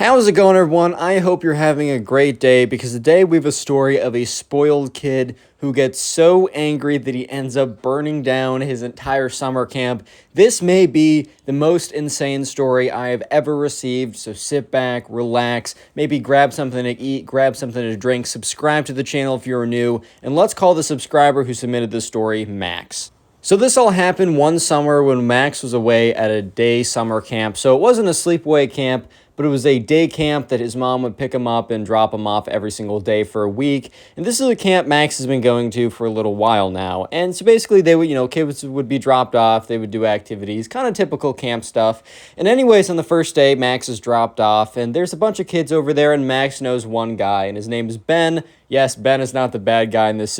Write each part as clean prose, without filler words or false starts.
How's it going, everyone? I hope you're having a great day because today we have a story of a spoiled kid who gets so angry that he ends up burning down his entire summer camp. This may be the most insane story I have ever received, so sit back, relax, maybe grab something to eat, grab something to drink, subscribe to the channel if you're new, and let's call the subscriber who submitted this story Max. So this all happened one summer when Max was away at a day summer camp. So it wasn't a sleepaway camp, but it was a day camp that his mom would pick him up and drop him off every single day for a week. And this is a camp Max has been going to for a little while now. And so basically they would, kids would be dropped off, they would do activities, kind of typical camp stuff. And anyways, on the first day, Max is dropped off and there's a bunch of kids over there and Max knows one guy and his name is Ben. Yes, Ben is not the bad guy in this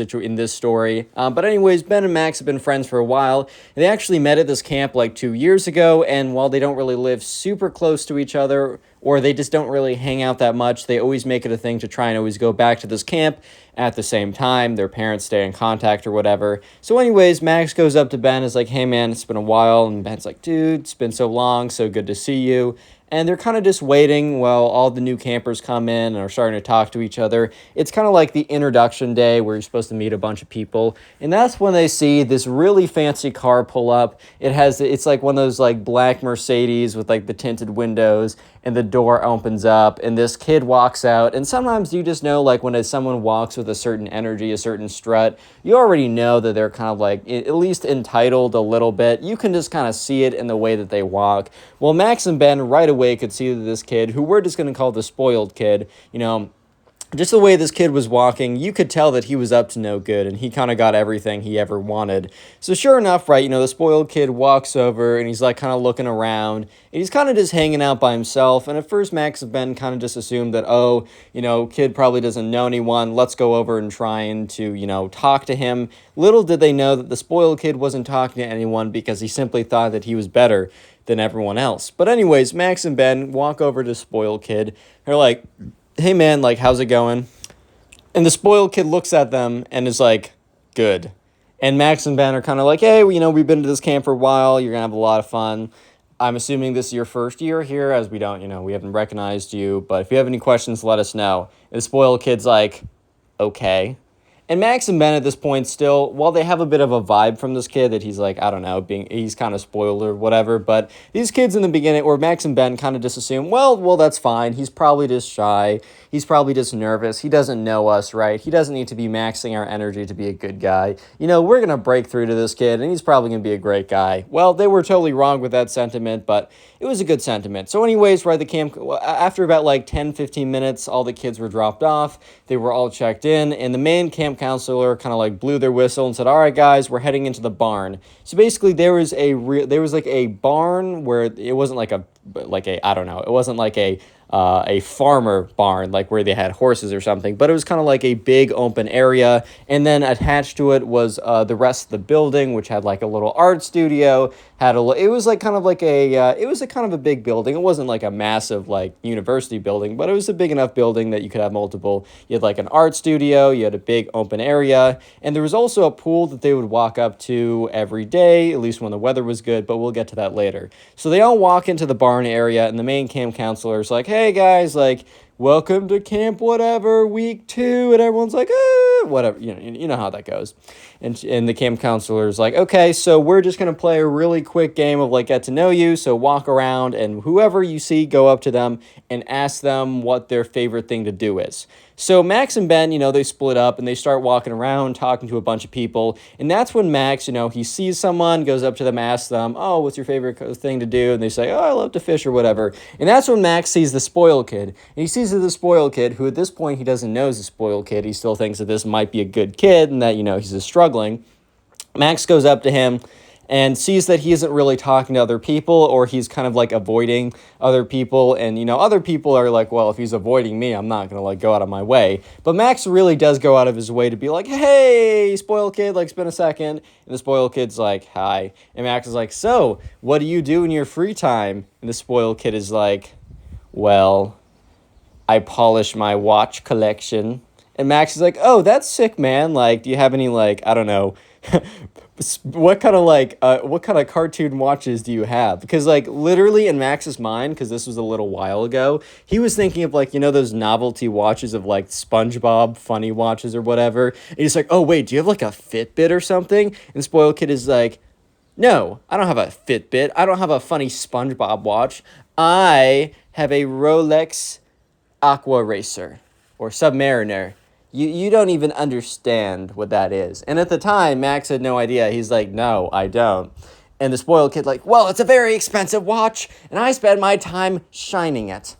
story. But anyways, Ben and Max have been friends for a while. They actually met at this camp like 2 years ago, and while they don't really live super close to each other, or they just don't really hang out that much, they always make it a thing to try and always go back to this camp at the same time. Their parents stay in contact or whatever. So anyways, Max goes up to Ben and is like, hey man, it's been a while. And Ben's like, dude, it's been so long, so good to see you. And they're kind of just waiting while all the new campers come in and are starting to talk to each other. It's kind of like the introduction day where you're supposed to meet a bunch of people. And that's when they see this really fancy car pull up. It's like one of those like black Mercedes with like the tinted windows, and the door opens up and this kid walks out. And sometimes you just know, like when someone walks with a certain energy, a certain strut, you already know that they're kind of like at least entitled a little bit. You can just kind of see it in the way that they walk. Well, Max and Ben right away could see that this kid, who we're just going to call the spoiled kid, just the way this kid was walking, you could tell that he was up to no good, and he kind of got everything he ever wanted. So sure enough, right, the spoiled kid walks over, and he's like kind of looking around, and he's kind of just hanging out by himself. And at first, Max and Ben kind of just assumed that, oh, kid probably doesn't know anyone. Let's go over and trying to, talk to him. Little did they know that the spoiled kid wasn't talking to anyone because he simply thought that he was better than everyone else. But anyways, Max and Ben walk over to spoiled kid. They're like, hey man, like, how's it going? And the spoiled kid looks at them and is like, good. And Max and Ben are kind of like, hey, we've been to this camp for a while. You're going to have a lot of fun. I'm assuming this is your first year here, as we don't, we haven't recognized you. But if you have any questions, let us know. And the spoiled kid's like, okay. And Max and Ben at this point still, while they have a bit of a vibe from this kid that he's like, I don't know, he's kind of spoiled or whatever, but these kids in the beginning, or Max and Ben kind of just assume, well, that's fine. He's probably just shy. He's probably just nervous. He doesn't know us, right? He doesn't need to be maxing our energy to be a good guy. We're going to break through to this kid and he's probably going to be a great guy. Well, they were totally wrong with that sentiment, but it was a good sentiment. So anyways, right, the camp, after about like 10, 15 minutes, all the kids were dropped off. They were all checked in, and the main camp counselor kind of like blew their whistle and said, all right, guys, we're heading into the barn. So basically there was like a barn where it wasn't it wasn't like a farmer barn, like where they had horses or something, but it was kind of like a big open area, and then attached to it was the rest of the building, which had like a little art studio, it was kind of a big building. It wasn't like a massive like university building, but it was a big enough building that you could have multiple. You had like an art studio, you had a big open area, and there was also a pool that they would walk up to every day, at least when the weather was good, but we'll get to that later. So they all walk into the barn area, and the main camp counselor is like, hey guys, like, welcome to camp whatever, week 2, and everyone's like, whatever, you know how that goes. And the camp counselor is like, okay, so we're just going to play a really quick game of like get to know you, so walk around, and whoever you see, go up to them and ask them what their favorite thing to do is. So Max and Ben, they split up and they start walking around, talking to a bunch of people. And that's when Max, he sees someone, goes up to them, asks them, oh, what's your favorite thing to do? And they say, oh, I love to fish or whatever. And that's when Max sees the spoiled kid. And he sees the spoiled kid, who at this point he doesn't know is a spoiled kid. He still thinks that this might be a good kid and that, he's just struggling. Max goes up to him and sees that he isn't really talking to other people, or he's kind of like avoiding other people. And, other people are like, well, if he's avoiding me, I'm not going to like go out of my way. But Max really does go out of his way to be like, hey, spoiled kid, like, it's been a second. And the spoiled kid's like, hi. And Max is like, so what do you do in your free time? And the spoiled kid is like, well, I polish my watch collection. And Max is like, oh, that's sick, man. Like, do you have any, like, I don't know, what kind of cartoon watches do you have? Because like literally in Max's mind, because this was a little while ago, he was thinking of like, you know, those novelty watches of like SpongeBob funny watches or whatever. And he's like, oh wait, do you have like a Fitbit or something? And the spoiled kid is like, no, I don't have a Fitbit. I don't have a funny SpongeBob watch. I have a Rolex Aqua Racer or Submariner. You don't even understand what that is. And at the time, Max had no idea. He's like, no, I don't. And the spoiled kid like, well, it's a very expensive watch, and I spend my time shining it.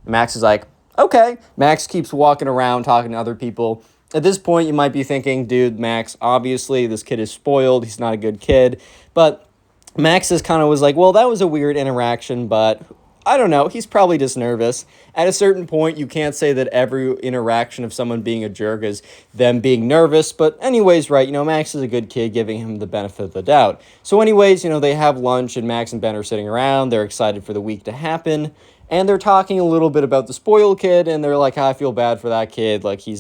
Max is like, okay. Max keeps walking around talking to other people. At this point, you might be thinking, dude, Max, obviously this kid is spoiled. He's not a good kid. But Max is kind of was like, well, that was a weird interaction, but I don't know. He's probably just nervous. At a certain point, you can't say that every interaction of someone being a jerk is them being nervous. But anyways, right, you know, Max is a good kid, giving him the benefit of the doubt. So anyways, you know, they have lunch and Max and Ben are sitting around. They're excited for the week to happen. And they're talking a little bit about the spoiled kid, and they're like, I feel bad for that kid. Like, he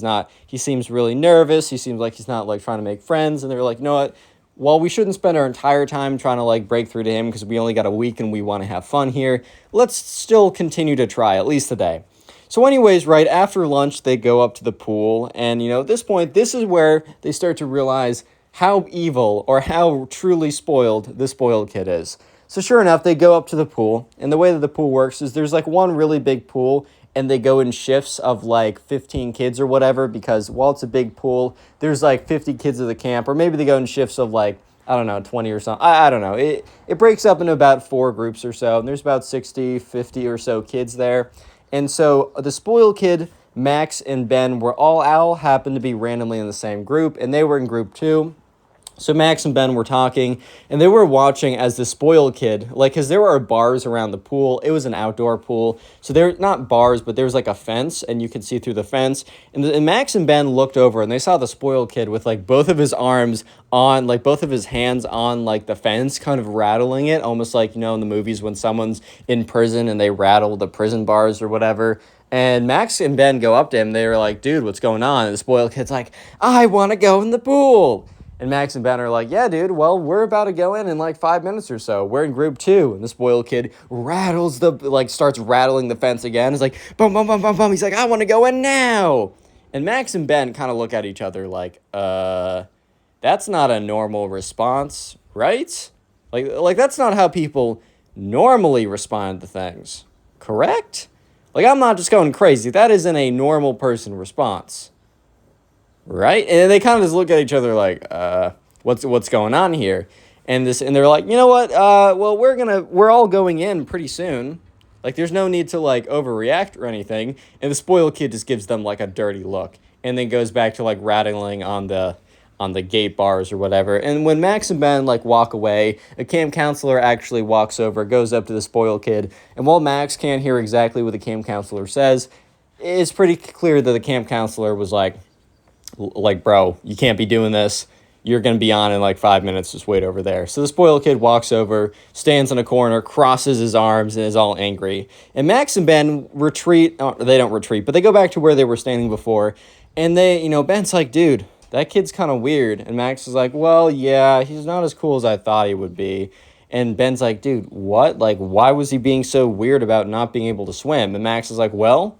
seems really nervous. He seems like he's not, like, trying to make friends. And they're like, you know what? Well, we shouldn't spend our entire time trying to, like, break through to him because we only got a week and we want to have fun here. Let's still continue to try, at least today. So anyways, right after lunch, they go up to the pool. And, you know, at this point, this is where they start to realize how evil or how truly spoiled the spoiled kid is. So sure enough, they go up to the pool, and the way that the pool works is there's like one really big pool, and they go in shifts of like 15 kids or whatever, because while it's a big pool, there's like 50 kids at the camp, or maybe they go in shifts of like, I don't know, 20 or something. I don't know. It breaks up into about 4 groups or so, and there's about 60, 50 or so kids there. And so the spoiled kid, Max and Ben were all happened to be randomly in the same group, and they were in group 2. So Max and Ben were talking, and they were watching as the spoiled kid, like, because there were bars around the pool. It was an outdoor pool. So they're not bars, but there was like a fence, and you could see through the fence. And Max and Ben looked over, and they saw the spoiled kid with like both of his arms on, like both of his hands on like the fence, kind of rattling it, almost like, you know, in the movies when someone's in prison and they rattle the prison bars or whatever. And Max and Ben go up to him. They were like, dude, what's going on? And the spoiled kid's like, I want to go in the pool. And Max and Ben are like, yeah, dude, well, we're about to go in like 5 minutes or so. We're in group 2. And the spoiled kid starts rattling the fence again. He's like, bum, bum, bum, bum, bum. He's like, I want to go in now. And Max and Ben kind of look at each other like, that's not a normal response, right? Like that's not how people normally respond to things, correct? Like, I'm not just going crazy. That isn't a normal person response. Right? And they kind of just look at each other like, what's going on here? And they're like, you know what? Well, we're all going in pretty soon. Like, there's no need to like overreact or anything. And the spoiled kid just gives them like a dirty look, and then goes back to like rattling on the gate bars or whatever. And when Max and Ben like walk away, a camp counselor actually walks over, goes up to the spoiled kid, and while Max can't hear exactly what the camp counselor says, it's pretty clear that the camp counselor was like, bro, you can't be doing this. You're going to be on in like 5 minutes. Just wait over there. So the spoiled kid walks over, stands in a corner, crosses his arms, and is all angry. And Max and Ben retreat. Oh, they don't retreat, but they go back to where they were standing before. And Ben's like, dude, that kid's kind of weird. And Max is like, well, yeah, he's not as cool as I thought he would be. And Ben's like, dude, what? Like, why was he being so weird about not being able to swim? And Max is like, well,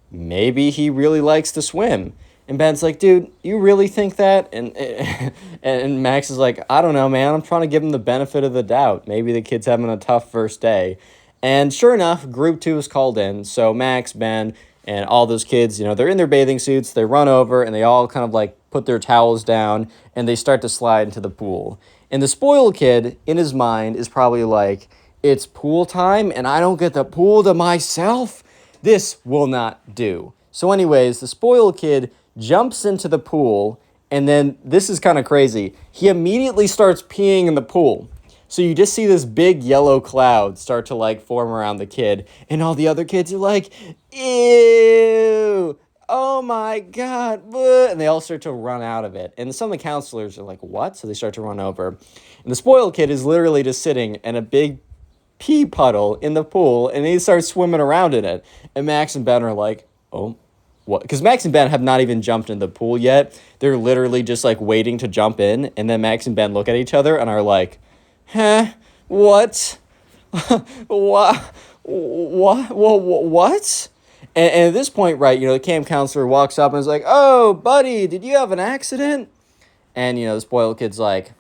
maybe he really likes to swim. And Ben's like, dude, you really think that? And Max is like, I don't know, man. I'm trying to give him the benefit of the doubt. Maybe the kid's having a tough first day. And sure enough, group 2 is called in. So Max, Ben, and all those kids, they're in their bathing suits. They run over, and they all kind of like put their towels down, and they start to slide into the pool. And the spoiled kid, in his mind, is probably like, it's pool time, and I don't get the pool to myself? This will not do. So anyways, the spoiled kid jumps into the pool, and then this is kind of crazy. He immediately starts peeing in the pool. So you just see this big yellow cloud start to like form around the kid, and all the other kids are like, ew, oh my God, bleh, and they all start to run out of it. And some of the counselors are like, what? So they start to run over. And the spoiled kid is literally just sitting in a big pee puddle in the pool, and he starts swimming around in it. And Max and Ben are like, oh, what? Because Max and Ben have not even jumped in the pool yet. They're literally just like waiting to jump in. And then Max and Ben look at each other and are like, huh? What? What? What? And at this point, right, the camp counselor walks up and is like, oh, buddy, did you have an accident? And, the spoiled kid's like,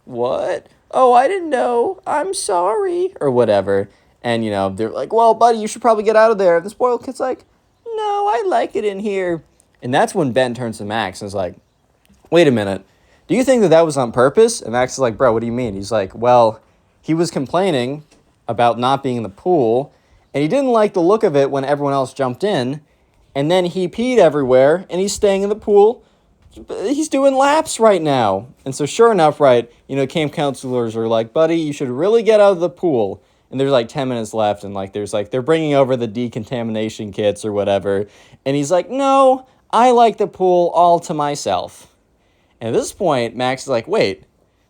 what? Oh, I didn't know. I'm sorry. Or whatever. And, they're like, well, buddy, you should probably get out of there. And the spoiled kid's like, no, I like it in here. And that's when Ben turns to Max and is like, wait a minute. Do you think that was on purpose? And Max is like, bro, what do you mean? He's like, well, he was complaining about not being in the pool, and he didn't like the look of it when everyone else jumped in, and then he peed everywhere, and he's staying in the pool. He's doing laps right now. And so sure enough, right, camp counselors are like, buddy, you should really get out of the pool. And there's like 10 minutes left, and they're bringing over the decontamination kits or whatever. And he's like, no, I like the pool all to myself. And at this point, Max is like, wait,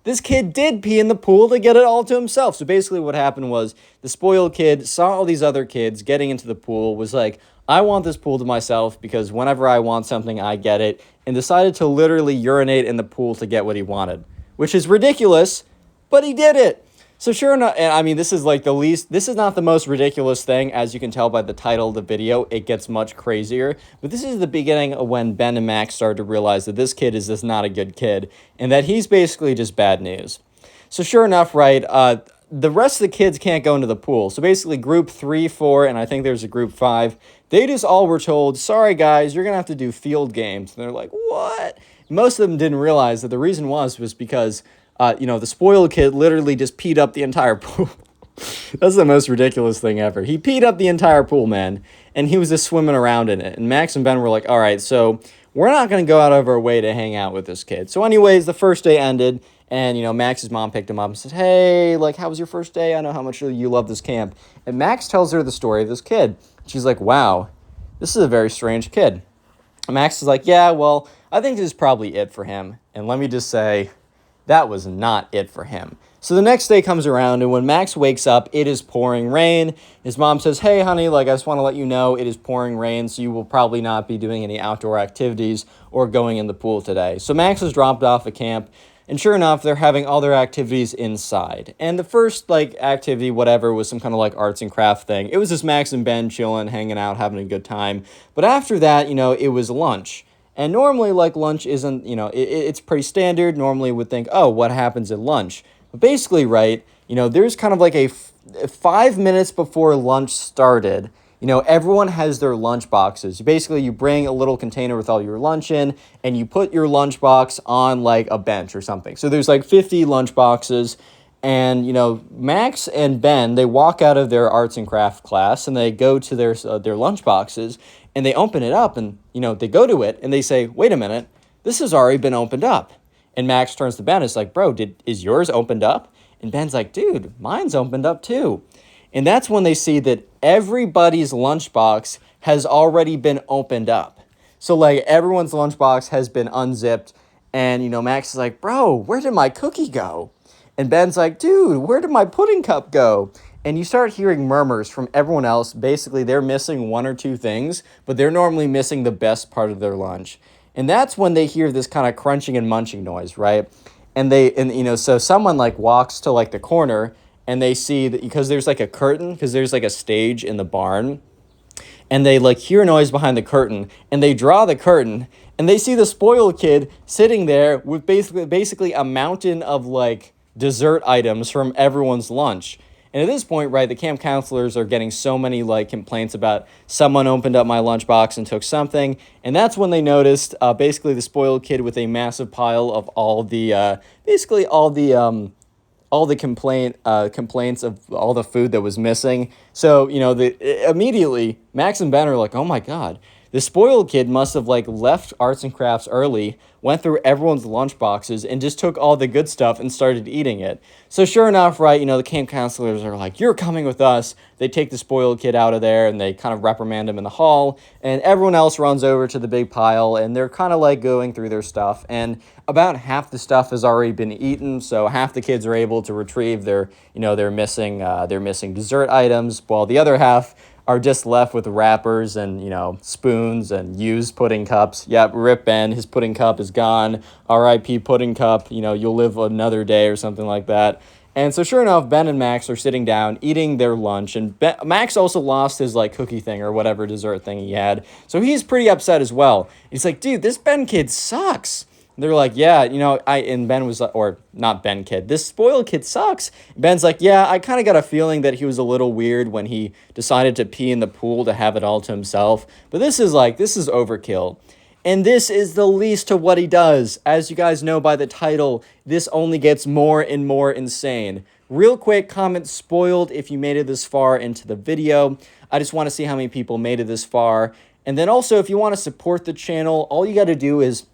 this kid did pee in the pool to get it all to himself. So basically what happened was the spoiled kid saw all these other kids getting into the pool, was like, I want this pool to myself because whenever I want something, I get it, and decided to literally urinate in the pool to get what he wanted, which is ridiculous, but he did it. So sure enough, and I mean, this is not the most ridiculous thing, as you can tell by the title of the video. It gets much crazier, but this is the beginning of when Ben and Max started to realize that this kid is just not a good kid, and that he's basically just bad news. So sure enough, right, the rest of the kids can't go into the pool. So basically group 3, 4, and I think there's a group 5, they just all were told, sorry guys, you're going to have to do field games. And they're like, what? Most of them didn't realize that the reason was because the spoiled kid literally just peed up the entire pool. That's the most ridiculous thing ever. He peed up the entire pool, man, and he was just swimming around in it. And Max and Ben were like, all right, so we're not going to go out of our way to hang out with this kid. So anyways, the first day ended, and, Max's mom picked him up and said, hey, like, how was your first day? I know how much you love this camp. And Max tells her the story of this kid. She's like, wow, this is a very strange kid. And Max is like, yeah, well, I think this is probably it for him. And let me just say, that was not it for him. So the next day comes around, and when Max wakes up, it is pouring rain. His mom says, hey, honey, I just want to let you know it is pouring rain, so you will probably not be doing any outdoor activities or going in the pool today. So Max is dropped off at camp, and sure enough, they're having all their activities inside. And the first, activity, whatever, was some kind of, arts and craft thing. It was just Max and Ben chilling, hanging out, having a good time. But after that, it was lunch. And normally, lunch isn't, it's pretty standard. Normally would think, oh, what happens at lunch? But basically, right, there's kind of a 5 minutes before lunch started, everyone has their lunch boxes. Basically, you bring a little container with all your lunch in, and you put your lunch box on, a bench or something. So there's, 50 lunch boxes, and, Max and Ben, they walk out of their arts and craft class, and they go to their lunch boxes, and they open it up, and, they go to it, and they say, wait a minute, this has already been opened up. And Max turns to Ben and is like, bro, is yours opened up? And Ben's like, dude, mine's opened up too. And that's when they see that everybody's lunchbox has already been opened up. So, everyone's lunchbox has been unzipped, and, Max is like, bro, where did my cookie go? And Ben's like, dude, where did my pudding cup go? And you start hearing murmurs from everyone else. Basically, they're missing one or two things, but they're normally missing the best part of their lunch. And that's when they hear this kind of crunching and munching noise, right? So someone walks to the corner, and they see that because there's a curtain, because there's a stage in the barn, and they hear a noise behind the curtain, and they draw the curtain, and they see the spoiled kid sitting there with basically a mountain of dessert items from everyone's lunch. And at this point, right, the camp counselors are getting so many complaints about someone opened up my lunchbox and took something, and that's when they noticed basically the spoiled kid with a massive pile of all the complaints of all the food that was missing. So immediately Max and Ben are like, oh my god, the spoiled kid must have left arts and crafts early, went through everyone's lunch boxes, and just took all the good stuff and started eating it. So sure enough, right, the camp counselors are like, you're coming with us. They take the spoiled kid out of there, and they kind of reprimand him in the hall, and everyone else runs over to the big pile, and they're kind of going through their stuff, and about half the stuff has already been eaten, so half the kids are able to retrieve their missing dessert items, while the other half are just left with wrappers and, spoons and used pudding cups. Yep, rip Ben, his pudding cup is gone. R.I.P. pudding cup, you'll live another day or something like that. And so sure enough, Ben and Max are sitting down eating their lunch, and Max also lost his cookie thing or whatever dessert thing he had. So he's pretty upset as well. He's like, dude, this Ben kid sucks. And they're like, yeah, and Ben was like, or not Ben kid, this spoiled kid sucks. Ben's like, yeah, I kind of got a feeling that he was a little weird when he decided to pee in the pool to have it all to himself. But this is overkill. And this is the least to what he does. As you guys know by the title, this only gets more and more insane. Real quick, comment spoiled if you made it this far into the video. I just want to see how many people made it this far. And then also, if you want to support the channel, all you got to do is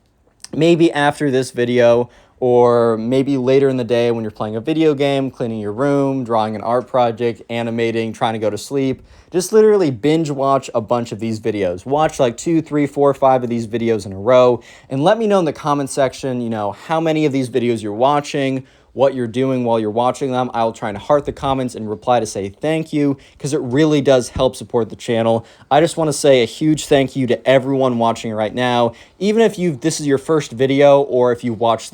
maybe after this video, or maybe later in the day when you're playing a video game, cleaning your room, drawing an art project, animating, trying to go to sleep, just literally binge watch a bunch of these videos. Watch 2, 3, 4, 5 of these videos in a row, and let me know in the comment section, how many of these videos you're watching, what you're doing while you're watching them. I'll try and heart the comments and reply to say thank you, because it really does help support the channel. I just want to say a huge thank you to everyone watching right now. Even if this is your first video, or if you watched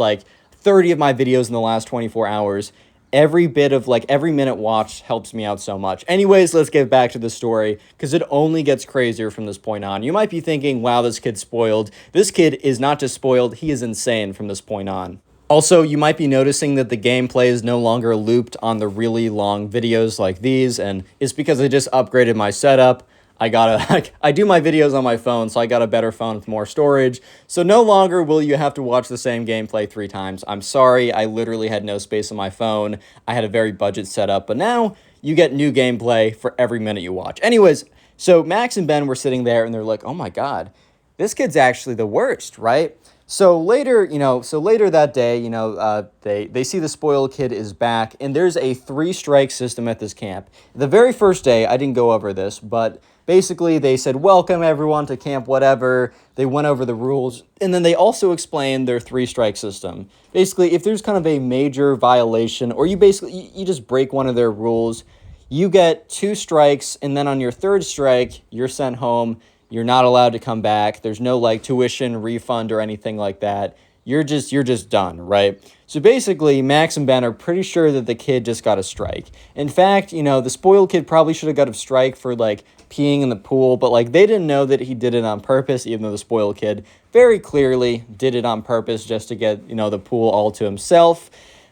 30 of my videos in the last 24 hours, every bit of every minute watched helps me out so much. Anyways, let's get back to the story, because it only gets crazier from this point on. You might be thinking, wow, this kid's spoiled. This kid is not just spoiled, he is insane from this point on. Also, you might be noticing that the gameplay is no longer looped on the really long videos like these, and it's because I just upgraded my setup. I do my videos on my phone, so I got a better phone with more storage. So no longer will you have to watch the same gameplay 3 times. I'm sorry, I literally had no space on my phone. I had a very budget setup, but now you get new gameplay for every minute you watch. Anyways, so Max and Ben were sitting there, and they're like, oh my god, this kid's actually the worst, right? So later that day, they see the spoiled kid is back, and there's a 3-strike system at this camp. The very first day, I didn't go over this, but basically they said, welcome everyone to camp whatever. They went over the rules, and then they also explained their 3-strike system. Basically, if there's kind of a major violation, or you just break one of their rules, you get 2 strikes, and then on your 3rd strike, you're sent home. You're not allowed to come back. There's no tuition refund or anything like that. You're just done, right? So basically, Max and Ben are pretty sure that the kid just got a strike. In fact, the spoiled kid probably should have got a strike for peeing in the pool, but they didn't know that he did it on purpose, even though the spoiled kid very clearly did it on purpose just to get, the pool all to himself.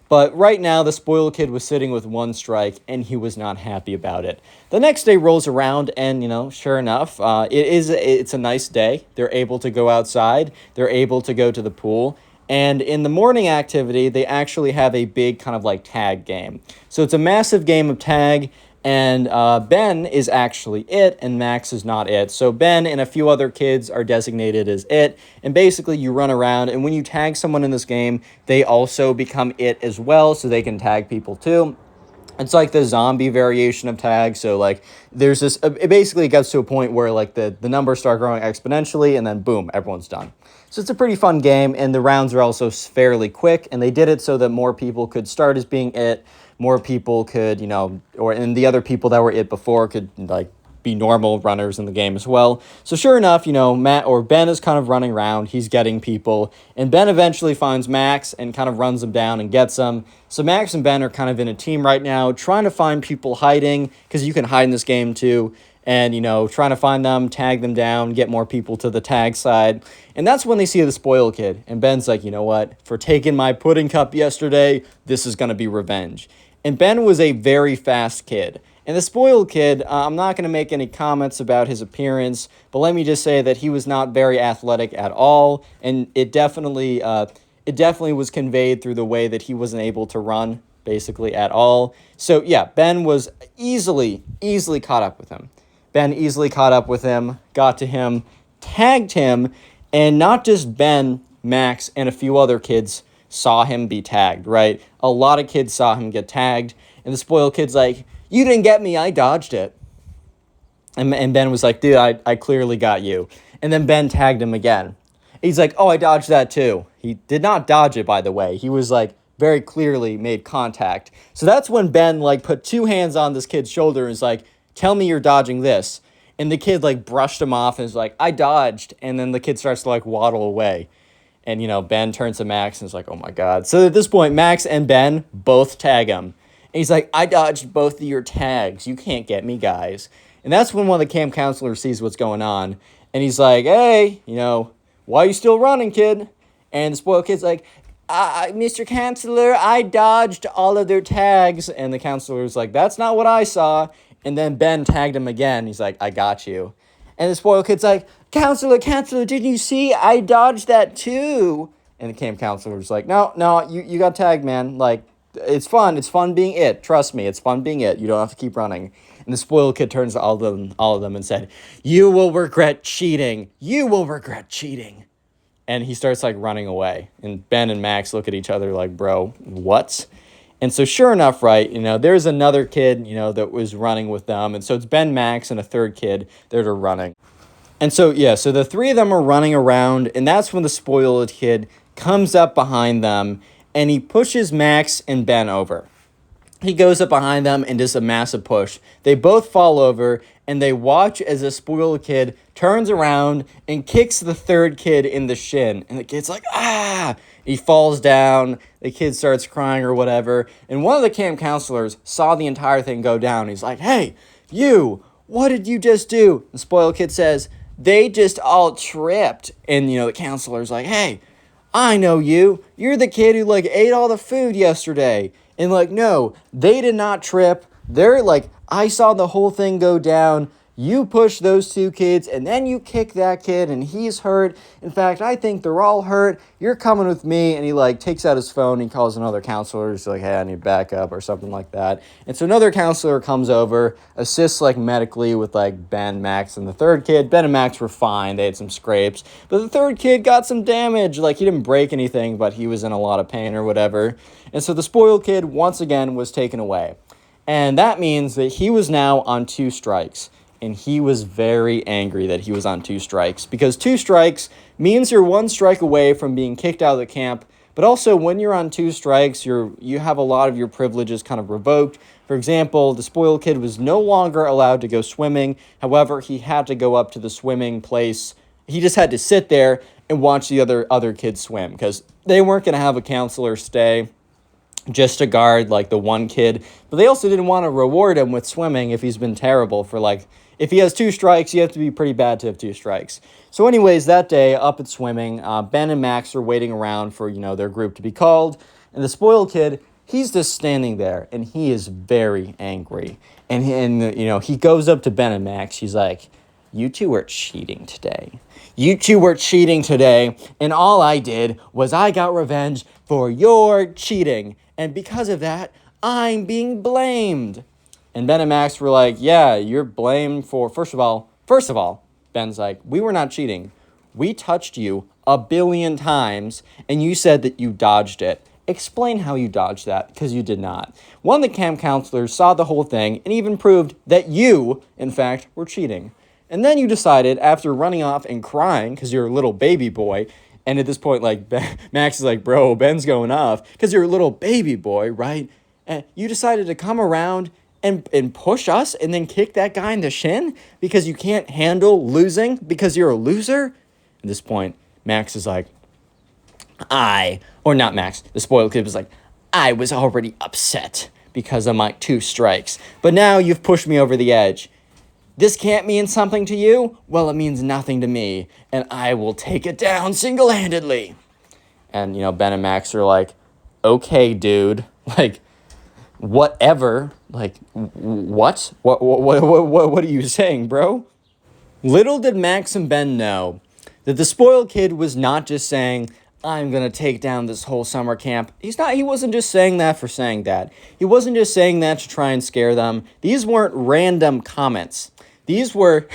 But right now, the spoiled kid was sitting with 1 strike, and he was not happy about it. The next day rolls around, and, sure enough, it's a nice day. They're able to go outside. They're able to go to the pool. And in the morning activity, they actually have a big kind of tag game. So it's a massive game of tag, and Ben is actually it, and Max is not it. So Ben and a few other kids are designated as it, and basically you run around, and when you tag someone in this game, they also become it as well, so they can tag people too. It's the zombie variation of tag, so there's this, it basically gets to a point where the numbers start growing exponentially, and then boom, everyone's done. So it's a pretty fun game, and the rounds are also fairly quick, and they did it so that more people could start as being it, more people could, and the other people that were it before could, be normal runners in the game as well. So sure enough, Ben is kind of running around, he's getting people, and Ben eventually finds Max and kind of runs him down and gets him. So Max and Ben are kind of in a team right now, trying to find people hiding, because you can hide in this game too, and, trying to find them, tag them down, get more people to the tag side. And that's when they see the spoiled kid, and Ben's like, you know what, for taking my pudding cup yesterday, this is going to be revenge. And Ben was a very fast kid. And the spoiled kid, I'm not going to make any comments about his appearance, but let me just say that he was not very athletic at all, and it definitely was conveyed through the way that he wasn't able to run, basically, at all. So, yeah, Ben was easily caught up with him. Ben easily caught up with him, got to him, tagged him, and not just Ben, Max, and a few other kids saw him be tagged, right? A lot of kids saw him get tagged, and the spoiled kid's like, you didn't get me, I dodged it. And Ben was like, dude, I clearly got you. And then Ben tagged him again. He's like, oh, I dodged that too. He did not dodge it, by the way. He was very clearly made contact. So that's when Ben put 2 hands on this kid's shoulder and was like, tell me you're dodging this. And the kid, like, brushed him off and is like, I dodged. And then the kid starts to, like, waddle away. And, Ben turns to Max and is like, oh, my God. So at this point, Max and Ben both tag him. And he's like, I dodged both of your tags. You can't get me, guys. And that's when one of the camp counselors sees what's going on. And he's like, hey, why are you still running, kid? And the spoiled kid's like, Mr. Counselor, I dodged all of their tags. And the counselor's like, that's not what I saw. And then Ben tagged him again. He's like, I got you. And the spoiled kid's like, Counselor, didn't you see? I dodged that too. And the camp counselor's like, no, you got tagged, man. Like, it's fun. It's fun being it. Trust me, it's fun being it. You don't have to keep running. And the spoiled kid turns to all of them and said, you will regret cheating. You will regret cheating. And he starts, like, running away. And Ben and Max look at each other like, bro, what? And so sure enough, right, there's another kid, that was running with them. And so it's Ben, Max, and a third kid that are running. And so, so the three of them are running around, and that's when the spoiled kid comes up behind them, and he pushes Max and Ben over. He goes up behind them and does a massive push. They both fall over, and they watch as the spoiled kid turns around and kicks the third kid in the shin. And the kid's like, ah! He falls down. The kid starts crying or whatever. And one of the camp counselors saw the entire thing go down. He's like, hey, you, what did you just do? The spoiled kid says, they just all tripped. And, the counselor's like, hey, I know you. You're the kid who, like, ate all the food yesterday. And, like, no, they did not trip. They're like, I saw the whole thing go down. You push those two kids, and then you kick that kid, and he's hurt. In fact, I think they're all hurt. You're coming with me. And he, like, takes out his phone. And he calls another counselor. He's like, hey, I need backup or something like that. And so another counselor comes over, assists, like, medically with, like, Ben, Max, and the third kid. Ben and Max were fine. They had some scrapes. But the third kid got some damage. Like, he didn't break anything, but he was in a lot of pain or whatever. And so the spoiled kid, once again, was taken away. And that means that he was now on 2 strikes. And he was very angry that he was on 2 strikes. Because 2 strikes means you're 1 strike away from being kicked out of the camp. But also, when you're on 2 strikes, you have a lot of your privileges kind of revoked. For example, the spoiled kid was no longer allowed to go swimming. However, he had to go up to the swimming place. He just had to sit there and watch the other kids swim. Because they weren't going to have a counselor stay just to guard, like, the one kid. But they also didn't want to reward him with swimming if he's been terrible for, like, if he has 2 strikes, you have to be pretty bad to have 2 strikes. So anyways, that day, up at swimming, Ben and Max are waiting around for, their group to be called. And the spoiled kid, he's just standing there, and he is very angry. And he goes up to Ben and Max. He's like, you two are cheating today. You two were cheating today, and all I did was I got revenge for your cheating. And because of that, I'm being blamed. And Ben and Max were like, yeah, you're blamed for, first of all, Ben's like, we were not cheating. We touched you 1 billion times, and you said that you dodged it. Explain how you dodged that, because you did not. One of the camp counselors saw the whole thing and even proved that you, in fact, were cheating. And then you decided, after running off and crying, because you're a little baby boy, and at this point, like, Max is like, bro, Ben's going off, because you're a little baby boy, right? And you decided to come around and push us and then kick that guy in the shin because you can't handle losing because you're a loser? At this point, Max is like, not Max, the spoiled kid was like, I was already upset because of my 2 strikes, but now you've pushed me over the edge. This can't mean something to you? Well, it means nothing to me, and I will take it down single-handedly. And, Ben and Max are like, okay, dude, like, whatever, like, what are you saying, bro? Little did Max and Ben know that the spoiled kid was not just saying, I'm gonna take down this whole summer camp. He wasn't just saying that for saying that. He wasn't just saying that to try and scare them. These weren't random comments. These were,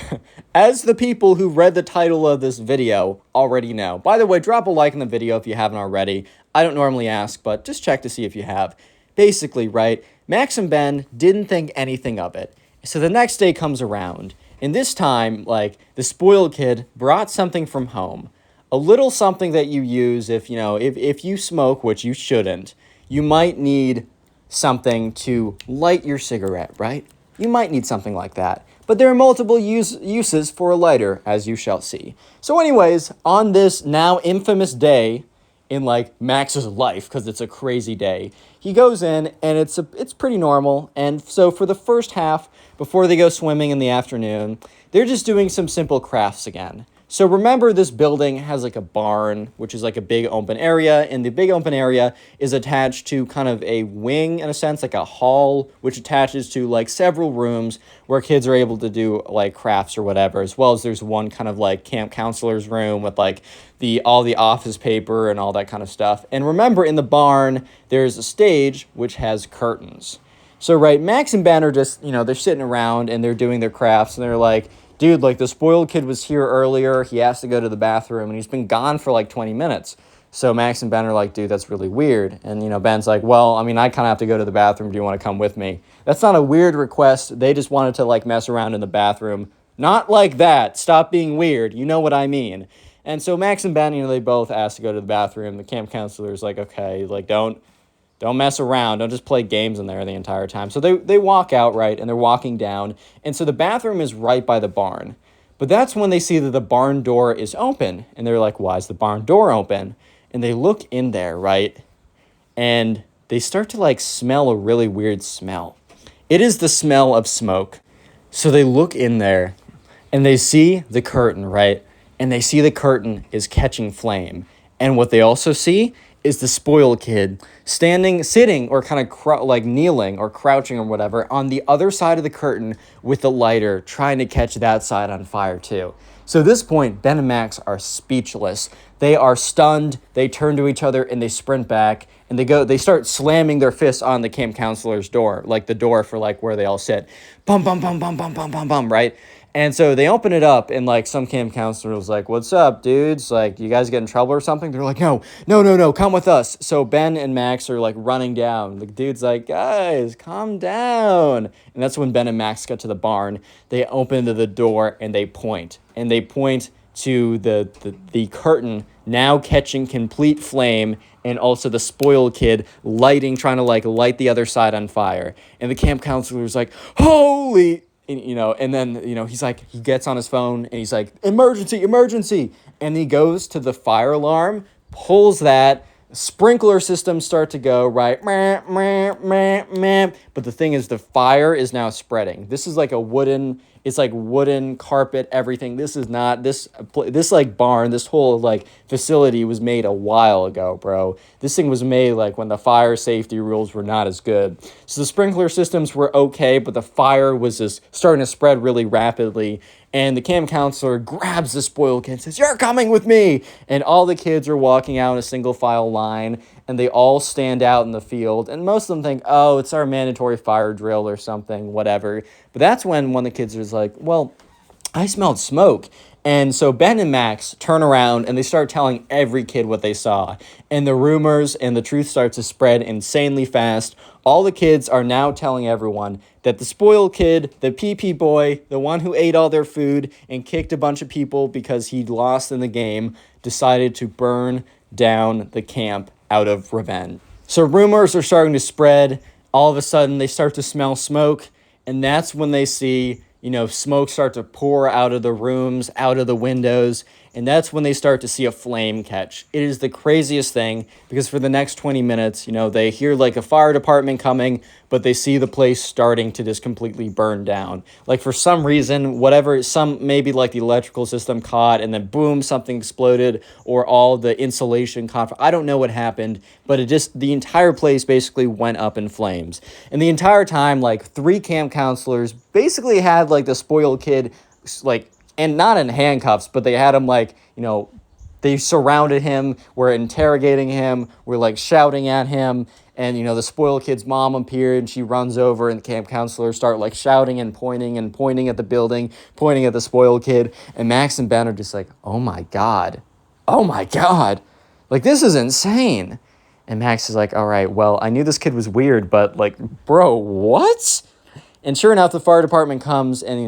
as the people who read the title of this video already know. By the way, drop a like in the video if you haven't already. I don't normally ask, but just check to see if you have. Basically, right, Max and Ben didn't think anything of it. So the next day comes around, and this time, like, the spoiled kid brought something from home. A little something that you use if you smoke, which you shouldn't. You might need something to light your cigarette, right? you might need something like that. But there are multiple uses for a lighter, as you shall see. So anyways, on this now infamous day in like Max's life, because it's a crazy day, he goes in and it's pretty normal. And so for the first half, before they go swimming in the afternoon, they're just doing some simple crafts again. So remember, this building has like a barn, which is like a big open area, and the big open area is attached to kind of a wing, in a sense, like a hall, which attaches to like several rooms where kids are able to do like crafts or whatever, as well as there's one kind of like camp counselor's room with like all the office paper and all that kind of stuff. And remember, in the barn, there's a stage which has curtains. So, right, Max and Ben are just, they're sitting around and they're doing their crafts, and they're like, dude, like, the spoiled kid was here earlier. He has to go to the bathroom, and he's been gone for, like, 20 minutes. So Max and Ben are like, dude, that's really weird. And, Ben's like, well, I mean, I kind of have to go to the bathroom. Do you want to come with me? That's not a weird request. They just wanted to, like, mess around in the bathroom. Not like that. Stop being weird. You know what I mean. And so Max and Ben, they both asked to go to the bathroom. The camp counselor's like, okay, like, don't mess around. Don't just play games in there the entire time. So they walk out, right, and they're walking down. And so the bathroom is right by the barn. But that's when they see that the barn door is open. And they're like, why is the barn door open? And they look in there, right, and they start to, like, smell a really weird smell. It is the smell of smoke. So they look in there, and they see the curtain, right, and they see the curtain is catching flame. And what they also see is the spoiled kid sitting, or kind of like kneeling or crouching or whatever on the other side of the curtain with the lighter, trying to catch that side on fire too. So at this point, Ben and Max are speechless. They are stunned. They turn to each other and they sprint back, and they start slamming their fists on the camp counselor's door, like the door for like where they all sit. Bum, bum, bum, bum, bum, bum, bum, bum, right? And so they open it up, and like some camp counselor was like, what's up, dudes? Like, you guys get in trouble or something? They're like, no, come with us. So Ben and Max are like running down. The dude's like, guys, calm down. And that's when Ben and Max get to the barn. They open to the door and they point. And they point to the curtain now catching complete flame, and also the spoiled kid trying to like light the other side on fire. And the camp counselor's like, holy... And then, he's like, he gets on his phone and he's like, emergency. And he goes to the fire alarm, pulls that, sprinkler systems start to go, right? But the thing is, the fire is now spreading. This is like wooden carpet, everything. This is not, this like barn, this whole like facility was made a while ago, bro. This thing was made like when the fire safety rules were not as good. So the sprinkler systems were okay, but the fire was just starting to spread really rapidly. And the camp counselor grabs the spoiled kid and says, you're coming with me. And all the kids are walking out in a single file line, and they all stand out in the field. And most of them think, oh, it's our mandatory fire drill or something, whatever. But that's when one of the kids is like, well, I smelled smoke. And so Ben and Max turn around and they start telling every kid what they saw. And the rumors and the truth starts to spread insanely fast. All the kids are now telling everyone that the spoiled kid, the PP boy, the one who ate all their food and kicked a bunch of people because he'd lost in the game, decided to burn down the camp out of revenge. So rumors are starting to spread. All of a sudden, they start to smell smoke. And that's when they see, smoke start to pour out of the rooms, out of the windows. And that's when they start to see a flame catch. It is the craziest thing, because for the next 20 minutes, they hear like a fire department coming, but they see the place starting to just completely burn down. Like for some reason, maybe like the electrical system caught, and then boom, something exploded, or all the insulation caught. I don't know what happened, but the entire place basically went up in flames. And the entire time, like 3 camp counselors basically had like the spoiled kid, like, and not in handcuffs, but they had him like, they surrounded him, were interrogating him, were like shouting at him. And, the spoiled kid's mom appeared, and she runs over, and the camp counselors start like shouting and pointing at the building, pointing at the spoiled kid. And Max and Ben are just like, oh my God, like this is insane. And Max is like, all right, well, I knew this kid was weird, but like, bro, what? And sure enough, the fire department comes, and,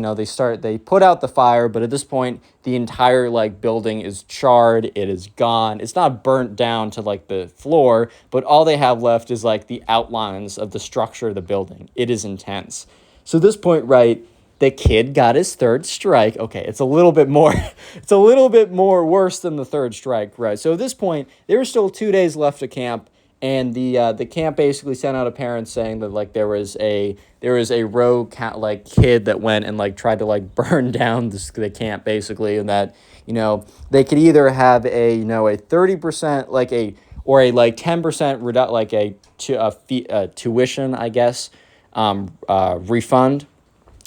they put out the fire, but at this point, the entire, like, building is charred, it is gone. It's not burnt down to, like, the floor, but all they have left is, like, the outlines of the structure of the building. It is intense. So at this point, right, the kid got his third strike. Okay, it's a little bit more it's a little bit more worse than the third strike, right? So at this point, there were still 2 days left to camp, and the camp basically sent out a parent saying that like there was a rogue like kid that went and like tried to like burn down the camp basically, and that they could either have a 30% like a or a like 10% like a tuition, I guess, refund,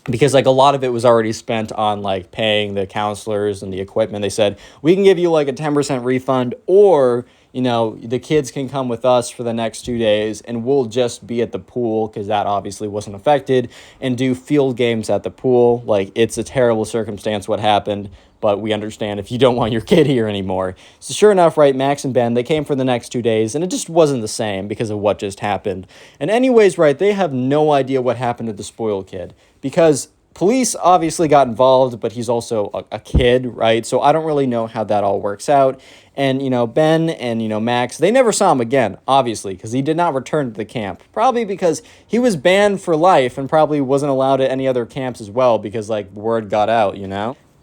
because like a lot of it was already spent on like paying the counselors and the equipment. They said we can give you like a 10% refund, or the kids can come with us for the next 2 days and we'll just be at the pool, because that obviously wasn't affected, and do field games at the pool. Like, it's a terrible circumstance what happened, but we understand if you don't want your kid here anymore. So sure enough, right, Max and Ben, they came for the next 2 days, and it just wasn't the same because of what just happened. And anyways, right, they have no idea what happened to the spoiled kid, because police obviously got involved, but he's also a kid, right? So I don't really know how that all works out. And, Ben and, Max, they never saw him again, obviously, because he did not return to the camp. Probably because he was banned for life and probably wasn't allowed at any other camps as well, because, like, word got out.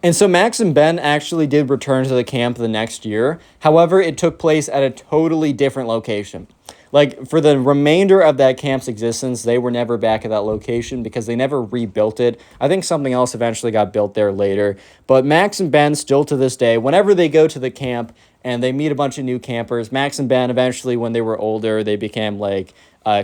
And so Max and Ben actually did return to the camp the next year. However, it took place at a totally different location. Like, for the remainder of that camp's existence, they were never back at that location because they never rebuilt it. I think something else eventually got built there later. But Max and Ben, still to this day, whenever they go to the camp and they meet a bunch of new campers, Max and Ben, eventually, when they were older, they became, like,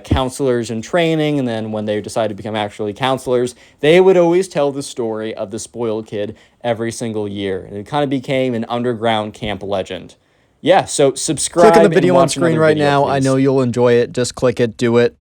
counselors in training, and then when they decided to become actually counselors, they would always tell the story of the spoiled kid every single year. And it kind of became an underground camp legend. Yeah, so subscribe. Click on the video and on watch screen another right video, now. please. I know you'll enjoy it. Just click it, do it.